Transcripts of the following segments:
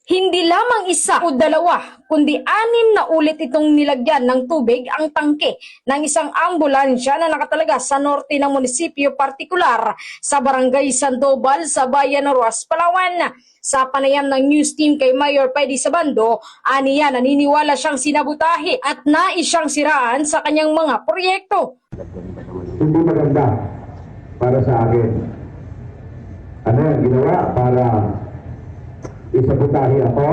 Hindi lamang isa o dalawa, kundi 6 na ulit itong nilagyan ng tubig ang tangke ng isang ambulansya na nakatalaga sa norte ng munisipyo, partikular sa barangay Sandoval sa bayan ng Roas, Palawan. Sa panayam ng news team kay Mayor Pedy Sabando, aniya naniniwala siyang sinabutahe at nais siyang siraan sa kanyang mga proyekto. Hindi maganda para sa akin. Ano yung ginawa para isabutahe ako?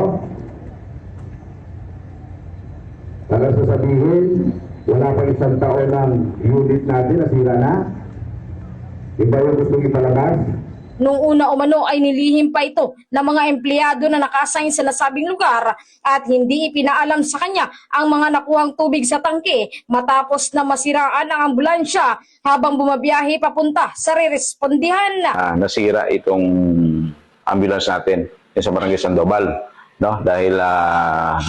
Para sasabihin, wala pa isang taon ng unit natin, nasira na? Iba yung gustong ipalabas? Nung una umano ay nilihim pa ito ng mga empleyado na nakasign sa nasabing lugar at hindi ipinaalam sa kanya ang mga nakuhang tubig sa tangke matapos na masiraan ang ambulansya habang bumabiyahe papunta sa rerespondihan. Nasira itong ambulance natin sa barangay Sandoval, no? Dahil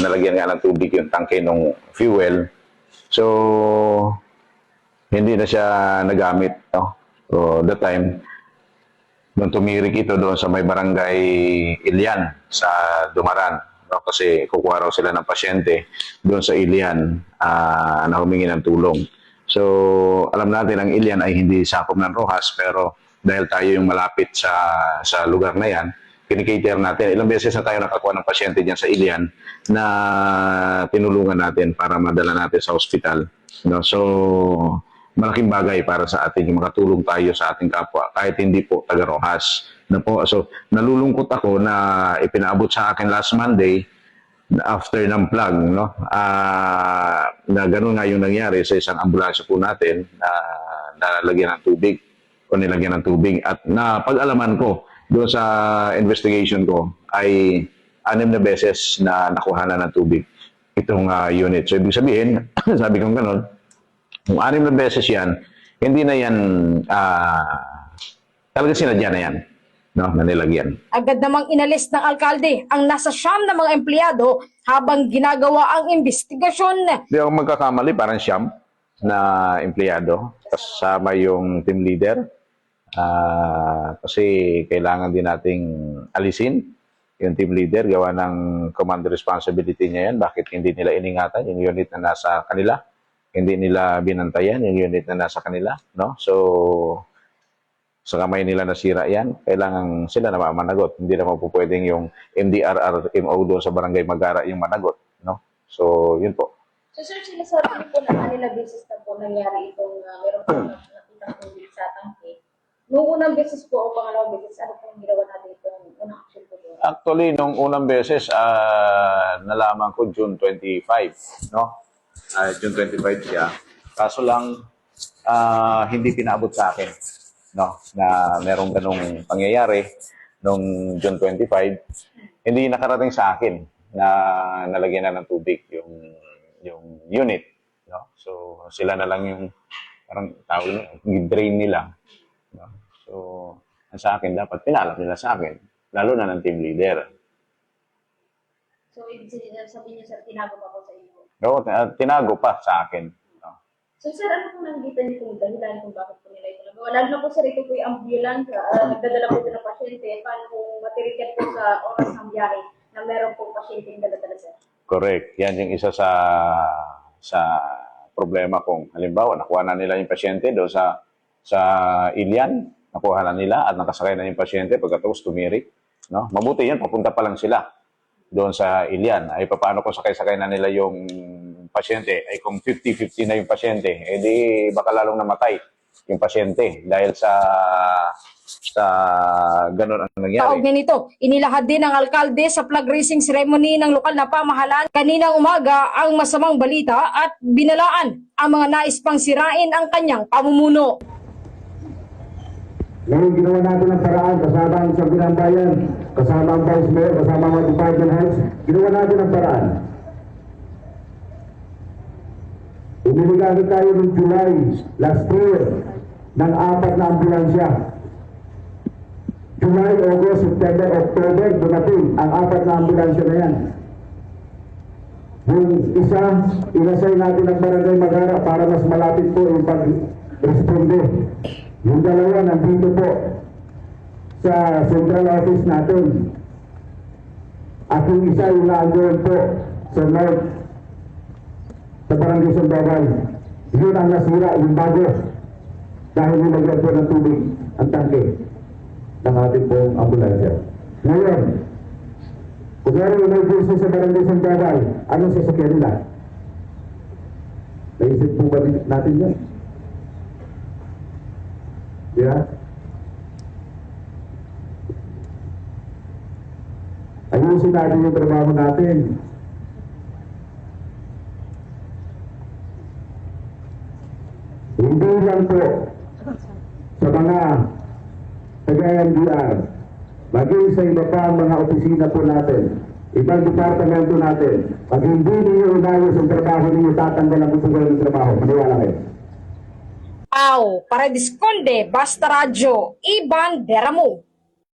nalagyan nga ng tubig yung tangke ng fuel. So, hindi na siya nagamit, no? So, that time, nung tumirik ito doon sa may barangay Ilian sa Dumaran, no? Kasi kukuha raw sila ng pasyente doon sa Ilian na humingi ng tulong. So, alam natin ang Ilian ay hindi sakop ng Rojas, pero dahil tayo yung malapit sa lugar na yan, kinikater natin. Ilang beses na tayo nakakuha ng pasyente dyan sa Ilian na tinulungan natin para madala natin sa ospital. No? So, malaking bagay para sa atin yung makatulong tayo sa ating kapwa kahit hindi po taga Rojas. No po? So, nalulungkot ako na ipinaabot sa akin last Monday after ng plug, no? Na gano'n nga yung nangyari sa isang ambulansya po natin na nalagyan ng tubig o nilagyan ng tubig. At napag-alaman ko doon sa investigation ko ay 6 na beses na nakuha na ng tubig itong unit. So, ibig sabihin, sabi kong gano'n, kung 6 na beses yan, hindi na yan, talaga sinadya na yan, no, na nilagyan. Agad namang inalis ng alkalde ang nasa 9 na mga empleyado habang ginagawa ang investigasyon. Hindi ako magkakamali, parang 9 na empleyado, kasama yung team leader. Kasi kailangan din nating alisin yung team leader, gawa ng command responsibility niya yan. Bakit hindi nila iningatan yung unit na nasa kanila? Hindi nila binantayan yung unit na nasa kanila, no? So, sa kamay nila nasira yan, kailangan sila na managot. Hindi naman po pwedeng yung MDRRMO doon sa barangay Magara yung managot, no? So, yun po. So, sir, sinasabi po na kanila beses na po nangyari itong meron po nakitang tubig sa tangke. Noong unang beses po o pangalawang beses, ano po yung ginawa natin itong unang action po doon? Actually, nung unang beses, nalaman ko June 25, no? June 25 siya. Kaso lang, hindi pinaabot sa akin, no? Na merong ganong pangyayari nung June 25. Hindi nakarating sa akin na nalagyan na ng tubig yung unit, no? So, sila na lang yung parang tawag nila, drain nila, no? So, sa akin, dapat pinaalam nila sa akin, lalo na ng team leader. So, ibig sabihin niyo, sir, tinago pa po sa inyo? No, tinago pa sa akin. No? So, sir, ano po nakikita niyo kung dahilan kung bakit po nila ito nagawa? Lalo na po, sir, ito po yung ambulance, nagdadala po ito ng pasyente. Paano kung matirikat po sa oras ng biyahe na meron pong pasyente yung dala-dala, sir? Correct. Yan yung isa sa problema kung halimbawa nakuha na nila yung pasyente doon sa Ilian, nakuha na nila at nakasakay na yung pasyente pagkatapos tumirik, no? Mabuti yan, papunta pa lang sila doon sa Ilian. Ay paano kung sakay-sakay na nila yung pasyente? Ay kung 50-50 na yung pasyente, edi baka lalong namatay yung pasyente dahil sa ganun ang nangyari. Kaugnay nito, inilahad din ng alkalde sa flag raising ceremony ng lokal na pamahalaan kaninang umaga ang masamang balita at binalaan ang mga nais pang sirain ang kanyang pamumuno. Ngayon ginawa natin ang paraan, kasama ang Sambilang Bayan, kasama ang Vice Mayor, kasama ang Department Heads, ginawa natin ang paraan. Umiligamit tayo noong July last year ng 4 na ambulansya. July, August, September, October, dumating ang 4 na ambulansya na yan. Yung isa, inasay natin ang Barangay Magara para mas malapit po yung pag-responde. Yung dalawa nandito po sa central office natin. At yung isa yung naandoon po sa North, sa Barangay Sandoval. Yun ang nasira, yung bago. Dahil nilagyan po ng tubig ang tangke ng ating pong ambulansya. Ngayon, kung meron emergency sa Barangay Sandoval, anong sasakyan nila? Naisip po ba natin yan? Yeah? Ayusin natin yung trabaho natin. Hindi lang po sa mga taga-NBR, maging sa iba pa ang mga opisina po natin, ibang departamento natin, pag hindi ninyo inayos ang trabaho ninyo, tatanggalan ko po kayo ng trabaho. Maniwala kayo. Para Disconde, Basta Radyo, Ivan Deramo.